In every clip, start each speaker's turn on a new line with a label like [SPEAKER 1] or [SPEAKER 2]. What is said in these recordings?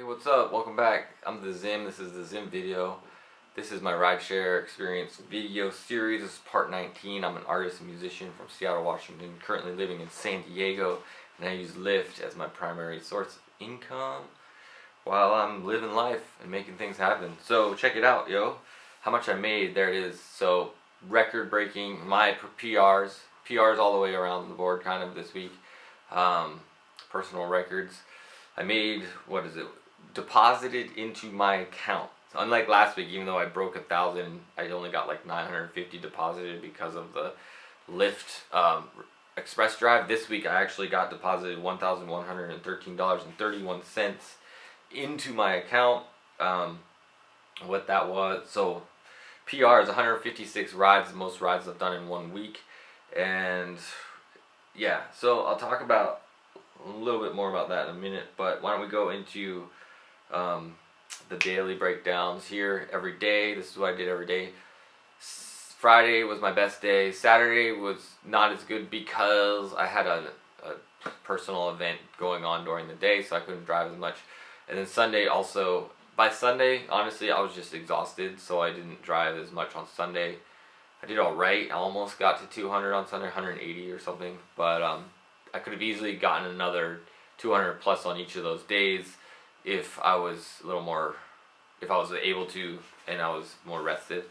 [SPEAKER 1] What's up? Welcome back. I'm the Zim. This is the Zim video. This is my rideshare experience video series. This is part 19. I'm an artist and musician from Seattle, Washington, currently living in San Diego, and I use Lyft as my primary source of income while I'm living life and making things happen. So check it out, yo. How much I made, there it is. So record breaking, my PRs all the way around the board kind of this week. Personal records. I made, deposited into my account. So unlike last week, even though I broke 1,000, I only got like 950 deposited because of the Lyft express drive. This week I actually got deposited $1,113.31 into my account. What that was, so PR is 156 rides, the most rides I've done in 1 week. And yeah, so I'll talk about a little bit more about that in a minute, but why don't we go into the daily breakdowns here every day. This is what I did every day. Friday was my best day. Saturday was not as good because I had a personal event going on during the day, so I couldn't drive as much. And then Sunday also, by Sunday, honestly, I was just exhausted, so I didn't drive as much on Sunday. I did alright. I almost got to 200 on Sunday, 180 or something, but I could have easily gotten another 200 plus on each of those days if I was a little more, if I was able to, and I was more rested,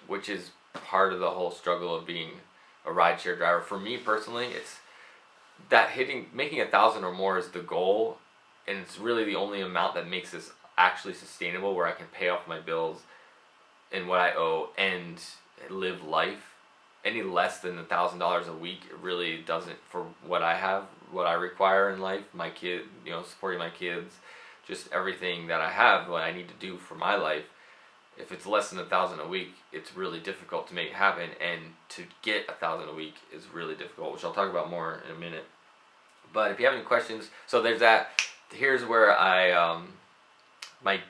[SPEAKER 1] which is part of the whole struggle of being a rideshare driver. For me personally, it's that making 1,000 or more is the goal, and it's really the only amount that makes this actually sustainable, where I can pay off my bills and what I owe and live life. Any less than $1,000 a week, it really doesn't, for what I have, what I require in life, my kid, supporting my kids, just everything that I have, what I need to do for my life. If it's less than 1,000 a week, it's really difficult to make it happen, and to get 1,000 a week is really difficult, which I'll talk about more in a minute. But if you have any questions, so there's that. Here's where I, my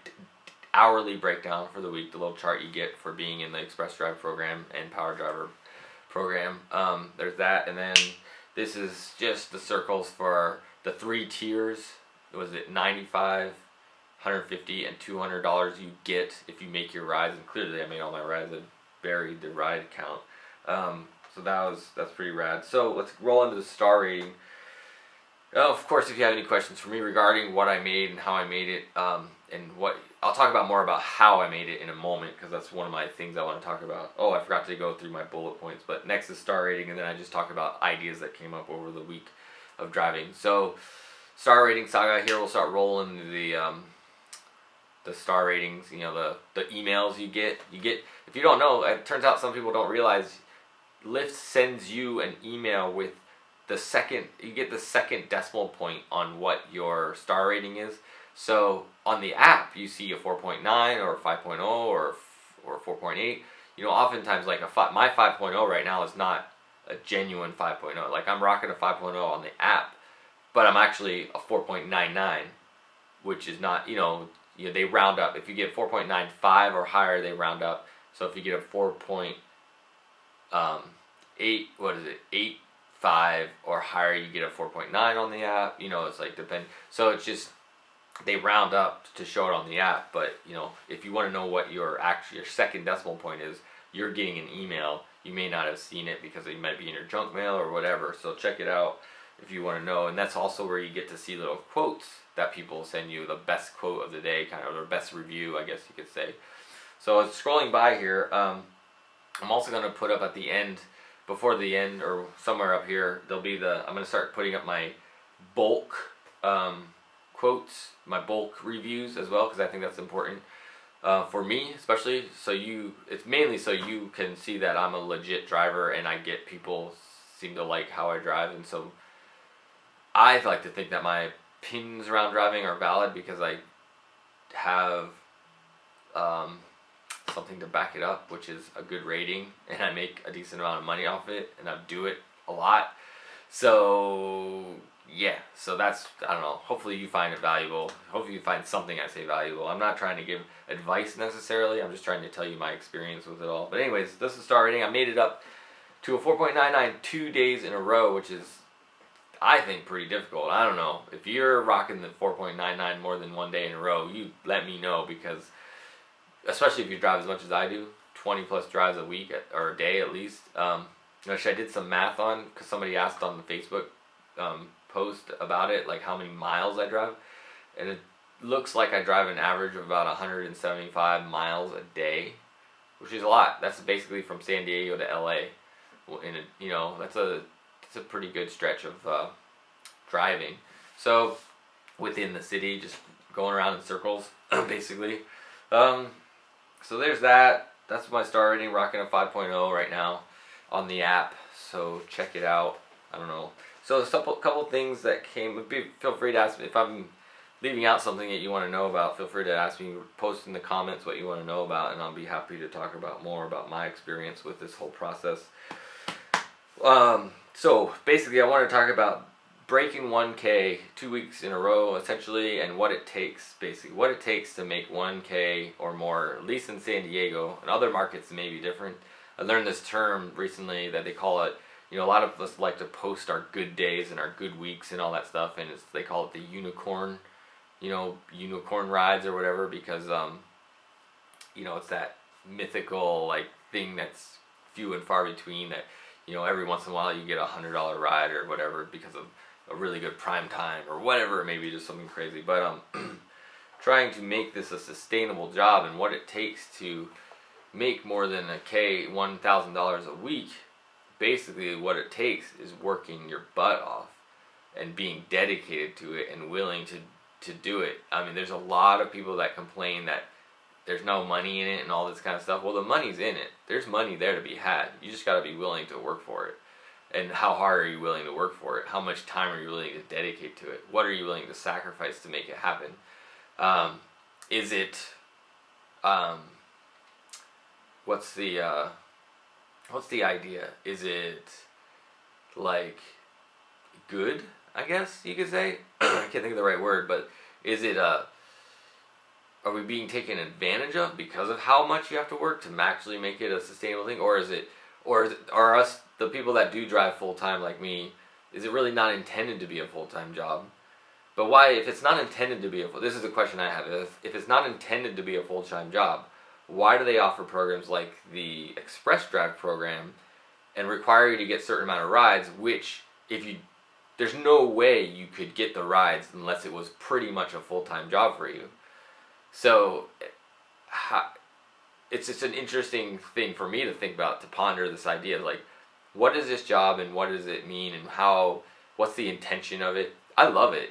[SPEAKER 1] hourly breakdown for the week, the little chart you get for being in the Express Drive program and Power Driver program. There's that, and then this is just the circles for the 3 tiers. Was it $95, $150, and $200 you get if you make your rides? And clearly I made all my rides. I buried the ride count. So that's pretty rad. So let's roll into the star rating. Of course, if you have any questions for me regarding what I made and how I made it, and what I'll talk about more about how I made it in a moment, because that's one of my things I want to talk about. Oh, I forgot to go through my bullet points, but next is star rating, and then I just talk about ideas that came up over the week of driving. So star rating saga here, we'll start rolling the star ratings. The emails you get. If you don't know, it turns out some people don't realize Lyft sends you an email with you get the second decimal point on what your star rating is. So on the app, you see a 4.9 or 5.0 or 4.8. Oftentimes, like my 5.0 right now is not a genuine 5.0. Like, I'm rocking a 5.0 on the app, but I'm actually a 4.99, which is not, they round up. If you get 4.95 or higher, they round up. So if you get a 8.5 or higher, you get a 4.9 on the app. It's like so it's just, they round up to show it on the app. But if you want to know what your second decimal point is, you're getting an email. You may not have seen it because it might be in your junk mail or whatever, so check it out if you want to know. And that's also where you get to see little quotes that people send you, the best quote of the day, kind of, or best review, I guess you could say. So scrolling by here, I'm also going to put up at the end, before the end, or somewhere up here, I'm going to start putting up my bulk quotes, my bulk reviews as well, because I think that's important for me, especially. It's mainly so you can see that I'm a legit driver, and people seem to like how I drive, and so I like to think that my opinions around driving are valid because I have something to back it up, which is a good rating, and I make a decent amount of money off it, and I do it a lot. So yeah, so that's, I don't know, hopefully you find it valuable. Hopefully you find something I say valuable. I'm not trying to give advice necessarily, I'm just trying to tell you my experience with it all. But anyways, this is star rating. I made it up to a 4.99 2 days in a row, which is I think, pretty difficult. I don't know. If you're rocking the 4.99 more than one day in a row, you let me know, because especially if you drive as much as I do, 20 plus drives a week or a day at least. Which I did some math on, because somebody asked on the Facebook post about it, like how many miles I drive, and it looks like I drive an average of about 175 miles a day, which is a lot. That's basically from San Diego to LA. That's a pretty good stretch of driving. So within the city, just going around in circles, basically. So there's that. That's my star rating. Rocking a 5.0 right now on the app. So check it out. I don't know. So a couple things that came. Feel free to ask me if I'm leaving out something that you want to know about. Feel free to ask me. Post in the comments what you want to know about, and I'll be happy to talk about more about my experience with this whole process. So basically, I want to talk about breaking 1K 2 weeks in a row, essentially, and what it takes, to make 1K or more, at least in San Diego. And other markets may be different. I learned this term recently that they call it, a lot of us like to post our good days and our good weeks and all that stuff, and they call it the unicorn rides or whatever, because, it's that mythical, like, thing that's few and far between, that, every once in a while you get $100 ride or whatever because of a really good prime time or whatever, maybe just something crazy. But trying to make this a sustainable job, and what it takes to make more than $1,000 a week. Basically, what it takes is working your butt off and being dedicated to it and willing to do it. I mean, there's a lot of people that complain that there's no money in it and all this kind of stuff. Well, the money's in it. There's money there to be had. You just got to be willing to work for it. And how hard are you willing to work for it? How much time are you willing to dedicate to it? What are you willing to sacrifice to make it happen? What's the idea? Is it, like, good, I guess you could say? I can't think of the right word, but is it are we being taken advantage of because of how much you have to work to actually make it a sustainable thing? Or are us, the people that do drive full time like me, is it really not intended to be a full-time job? But why, if it's not intended to be this is the question I have, if it's not intended to be a full-time job, why do they offer programs like the Express Drive program and require you to get a certain amount of rides, which there's no way you could get the rides unless it was pretty much a full-time job for you. So it's just an interesting thing for me to think about, to ponder this idea of, like, what is this job and what does it mean, and what's the intention of it? I love it.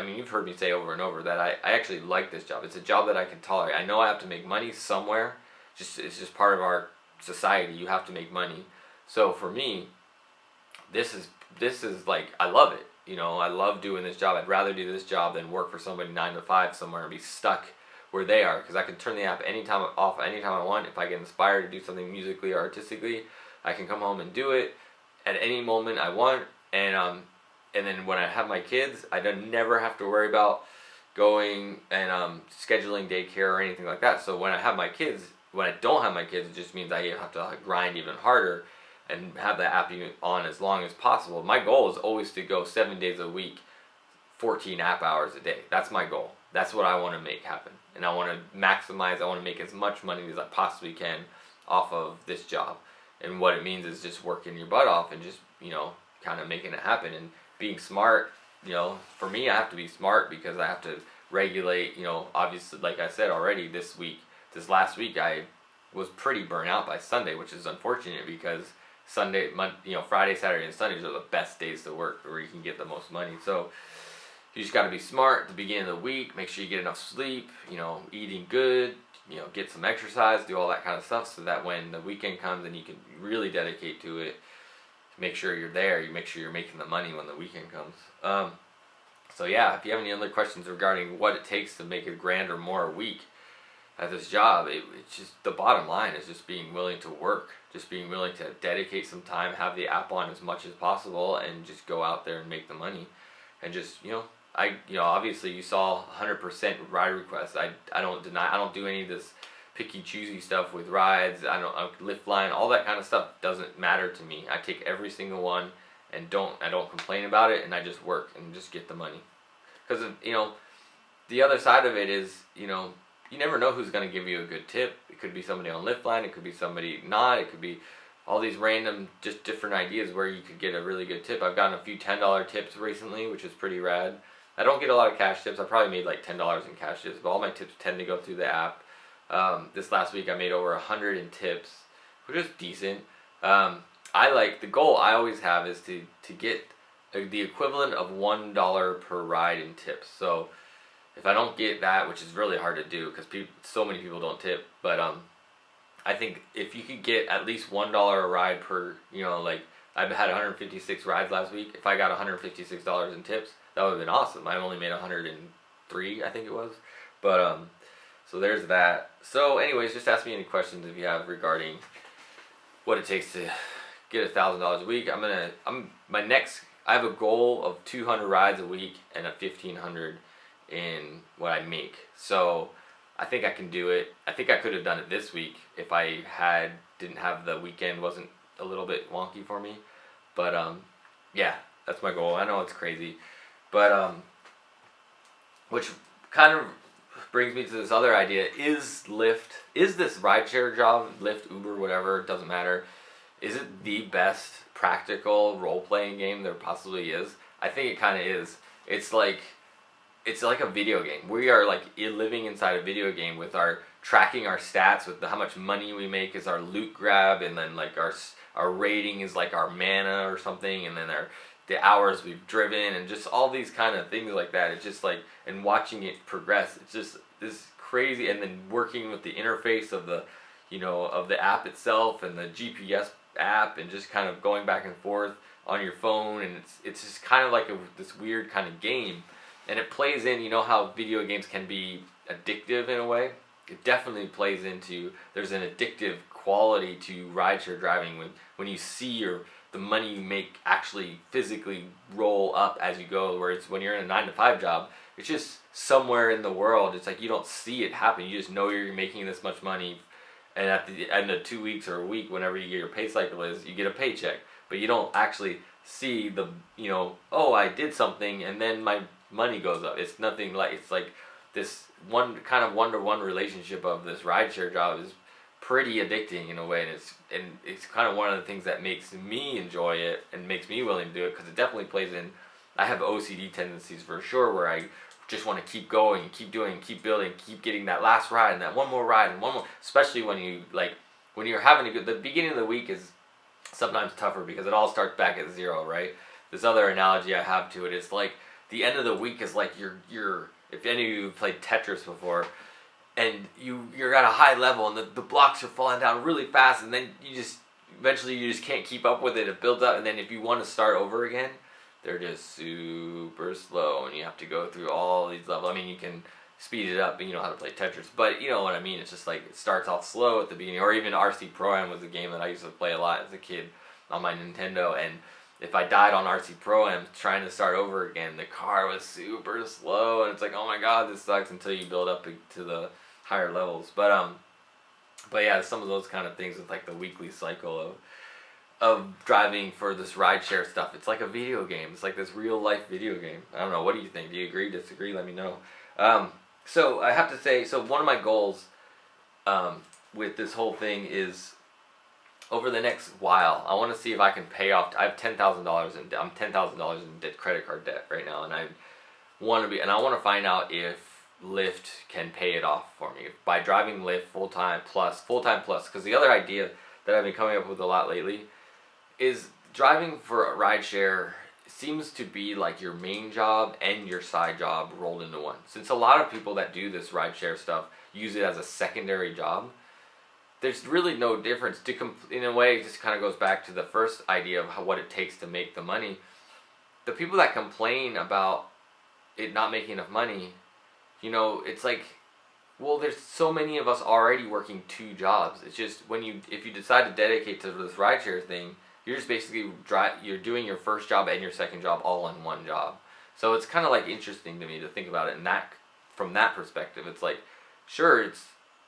[SPEAKER 1] You've heard me say over and over that I actually like this job. It's a job that I can tolerate. I know I have to make money somewhere. It's just part of our society. You have to make money. So for me, this is like, I love it. I love doing this job. I'd rather do this job than work for somebody 9 to 5 somewhere and be stuck where they are, because I can turn the app off anytime I want. If I get inspired to do something musically or artistically, I can come home and do it at any moment I want. And then when I have my kids, I never have to worry about going and scheduling daycare or anything like that. So when I don't have my kids, it just means I have to grind even harder and have the app on as long as possible. My goal is always to go 7 days a week, 14 app hours a day. That's my goal. That's what I want to make happen. And I want to maximize, I want to make as much money as I possibly can off of this job. And what it means is just working your butt off and just, kind of making it happen. And being smart, for me, I have to be smart because I have to regulate, obviously, like I said already, this last week, I was pretty burnt out by Sunday, which is unfortunate because Friday, Saturday, and Sundays are the best days to work, where you can get the most money. So you just got to be smart at the beginning of the week, make sure you get enough sleep, eating good, get some exercise, do all that kind of stuff, so that when the weekend comes and you can really dedicate to it, make sure you're there, you make sure you're making the money when the weekend comes. So yeah, if you have any other questions regarding what it takes to make $1,000 or more a week at this job, it's just, the bottom line is just being willing to work, just being willing to dedicate some time, have the app on as much as possible, and just go out there and make the money. And just, obviously you saw 100% ride requests. I don't deny, I don't do any of this picky choosy stuff with rides. I don't Lyft line, all that kind of stuff doesn't matter to me. I take every single one and I don't complain about it, and I just work and just get the money. Because the other side of it is, you never know who's going to give you a good tip. It could be somebody on Lyft line, it could be somebody not, it could be all these random, just different ideas where you could get a really good tip. I've gotten a few $10 tips recently, which is pretty rad. I don't get a lot of cash tips. I probably made like $10 in cash tips, but all my tips tend to go through the app. This last week I made over 100 in tips, which is decent. The goal I always have is to get the equivalent of $1 per ride in tips. So if I don't get that, which is really hard to do because so many people don't tip, but I think if you could get at least $1 a ride per, I've had 156 rides last week. If I got $156 in tips, that would have been awesome. I only made 103, I think it was. But so there's that. So anyways, just ask me any questions if you have regarding what it takes to get $1,000 a week. I have a goal of 200 rides a week and a 1,500 in what I make. So I think I can do it. I think I could have done it this week if I didn't have the weekend wasn't a little bit wonky for me. But yeah, that's my goal. I know it's crazy, but which kind of brings me to this other idea: is this rideshare job, Lyft, Uber, whatever, it doesn't matter, is it the best practical role-playing game there possibly is? I think it kind of is. It's like a video game. We are like living inside a video game with tracking our stats, with how much money we make is our loot grab, and then like our rating is like our mana or something, and then the hours we've driven, and just all these kind of things like that. It's just like, and watching it progress, it's just this crazy, and then working with the interface of the app itself and the GPS app, and just kind of going back and forth on your phone, and it's just kind of like this weird kind of game. And it plays in, how video games can be addictive in a way? It definitely plays into, there's an addictive quality to rideshare driving when you see the money you make actually physically roll up as you go, where it's when you're in a 9-to-5 job, it's just somewhere in the world. It's like you don't see it happen. You just know you're making this much money, and at the end of 2 weeks or a week, whenever you get your pay cycle is, you get a paycheck. But you don't actually see I did something and then my money goes up. It's nothing like, it's like this one-to-one relationship of this rideshare job is pretty addicting in a way, and it's kind of one of the things that makes me enjoy it and makes me willing to do it, because it definitely plays in. I have OCD tendencies for sure, where I just want to keep going, keep doing, keep building, keep getting that last ride and that one more ride and one more. Especially when you're having the beginning of the week is sometimes tougher because it all starts back at zero, right? This other analogy I have to it is like the end of the week is like you're if any of you have played Tetris before, and you're at a high level and the blocks are falling down really fast, and then eventually you just can't keep up with it. It builds up, and then if you want to start over again, they're just super slow, and you have to go through all these levels. I mean, you can speed it up, and you know how to play Tetris, but you know what I mean. It's just like it starts off slow at the beginning. Or even RC Pro-Am was a game that I used to play a lot as a kid on my Nintendo, and if I died on RC Pro-Am trying to start over again, the car was super slow, and it's like, oh my god, this sucks, until you build up to the higher levels. But yeah, some of those kind of things with like the weekly cycle of driving for this rideshare stuff. It's like a video game. It's like this real life video game. I don't know. What do you think? Do you agree? Disagree? Let me know. So I have to say, one of my goals with this whole thing is, over the next while, I want to see if I can pay off. I have $10,000 in. I'm $10,000 in credit card debt right now, and I want to find out if Lyft can pay it off for me by driving Lyft full time plus. Because the other idea that I've been coming up with a lot lately is driving for a rideshare seems to be like your main job and your side job rolled into one. Since a lot of people that do this rideshare stuff use it as a secondary job, there's really no difference. In a way, it just kind of goes back to the first idea of what it takes to make the money. The people that complain about it not making enough money, it's like, well, there's so many of us already working 2 jobs. It's just if you decide to dedicate to this rideshare thing, you're just basically you're doing your first job and your second job all in one job. So it's kind of like interesting to me to think about it from that perspective. It's like, sure,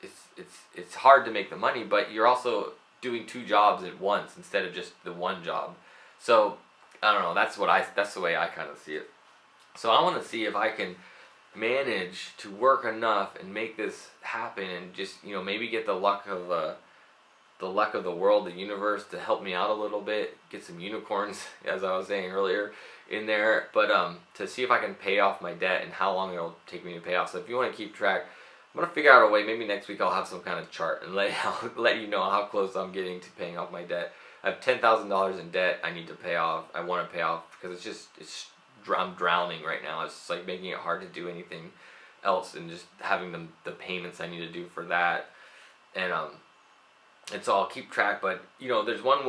[SPEAKER 1] it's hard to make the money, but you're also doing 2 jobs at once instead of just the one job. So I don't know. That's the way I kind of see it. So I want to see if I can manage to work enough and make this happen, and just maybe get the luck of the world, the universe, to help me out a little bit, get some unicorns, as I was saying earlier, in there. But to see if I can pay off my debt and how long it'll take me to pay off. So if you want to keep track, I'm gonna figure out a way. Maybe next week I'll have some kind of chart and I'll let you know how close I'm getting to paying off my debt. I have $10,000 in debt I need to pay off. I want to pay off because I'm drowning right now. It's just like making it hard to do anything else, and just having the payments I need to do for that. And so I'll keep track. But there's one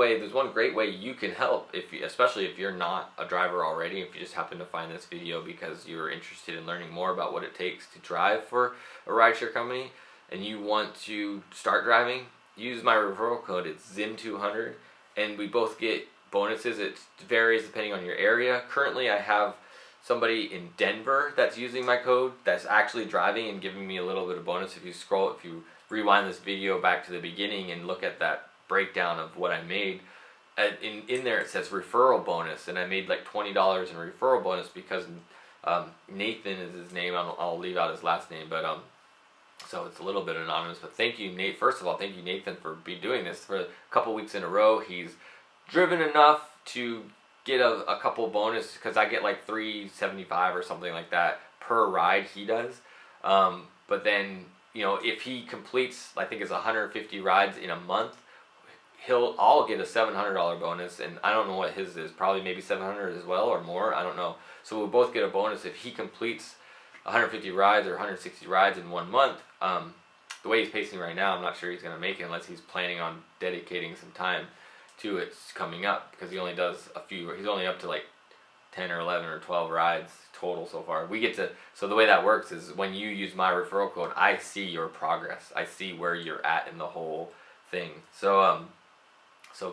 [SPEAKER 1] great way you can help, especially if you're not a driver already. If you just happen to find this video because you're interested in learning more about what it takes to drive for a rideshare company, and you want to start driving, use my referral code. It's ZIM200, and we both get bonuses. It varies depending on your area. Currently, I have somebody in Denver that's using my code, that's actually driving and giving me a little bit of bonus. If you rewind this video back to the beginning and look at that breakdown of what I made, in there it says referral bonus, and I made like $20 in referral bonus because Nathan is his name. I'll leave out his last name, but so it's a little bit anonymous. But thank you, Nate. First of all, thank you, Nathan, for doing this for a couple weeks in a row. He's driven enough to get a couple bonus, because I get like $3.75 or something like that per ride he does. But then if he completes, I think it's 150 rides in a month, I'll get a $700 bonus, and I don't know what his is. Probably maybe 700 as well or more. I don't know. So we'll both get a bonus if he completes 150 rides or 160 rides in 1 month. The way he's pacing right now, I'm not sure he's going to make it unless he's planning on dedicating some time to it coming up, because he only does he's only up to like 10 or 11 or 12 rides total so far. So the way that works is when you use my referral code, I see your progress. I see where you're at in the whole thing. So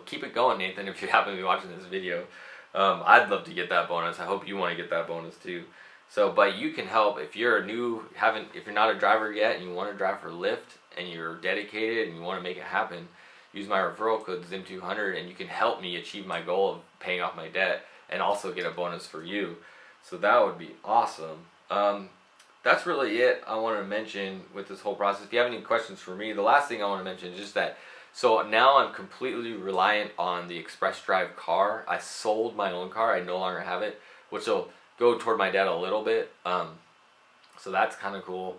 [SPEAKER 1] keep it going, Nathan, if you happen to be watching this video. I'd love to get that bonus. I hope you want to get that bonus too. So, but you can help if you're if you're not a driver yet and you want to drive for Lyft and you're dedicated and you want to make it happen. Use my referral code ZIM200, and you can help me achieve my goal of paying off my debt and also get a bonus for you. So that would be awesome. That's really it I want to mention with this whole process. If you have any questions for me, the last thing I want to mention is just that, so now I'm completely reliant on the Express Drive car. I sold my own car. I no longer have it, which will go toward my debt a little bit. So that's kind of cool.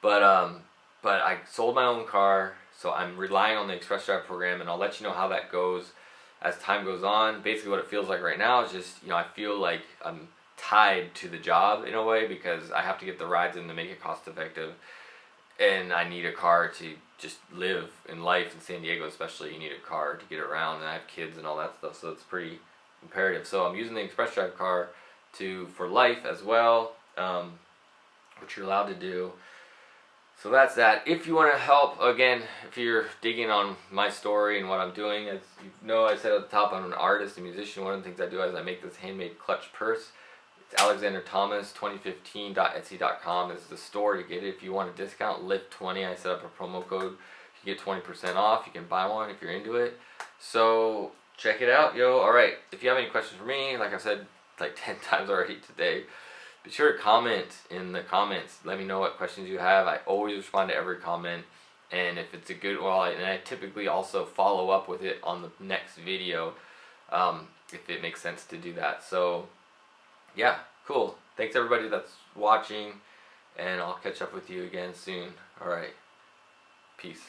[SPEAKER 1] But I sold my own car. So I'm relying on the Express Drive program, and I'll let you know how that goes as time goes on. Basically what it feels like right now is just, I feel like I'm tied to the job in a way, because I have to get the rides in to make it cost effective, and I need a car to just live in life in San Diego especially. You need a car to get around, and I have kids and all that stuff, so it's pretty imperative. So I'm using the Express Drive car for life as well, which you're allowed to do. So that's that. If you want to help, again, if you're digging on my story and what I'm doing, as you know, I said at the top, I'm an artist, a musician. One of the things I do is I make this handmade clutch purse. It's Alexander Thomas 2015.etsy.com is the store to get it. If you want a discount, Lyft20, I set up a promo code. You get 20% off. You can buy one if you're into it. So check it out, yo. Alright, if you have any questions for me, like I said like 10 times already today, be sure to comment in the comments. Let me know what questions you have. I always respond to every comment, and if it's a good one, and I typically also follow up with it on the next video, if it makes sense to do that. So yeah, cool. Thanks everybody that's watching, and I'll catch up with you again soon. Alright, peace.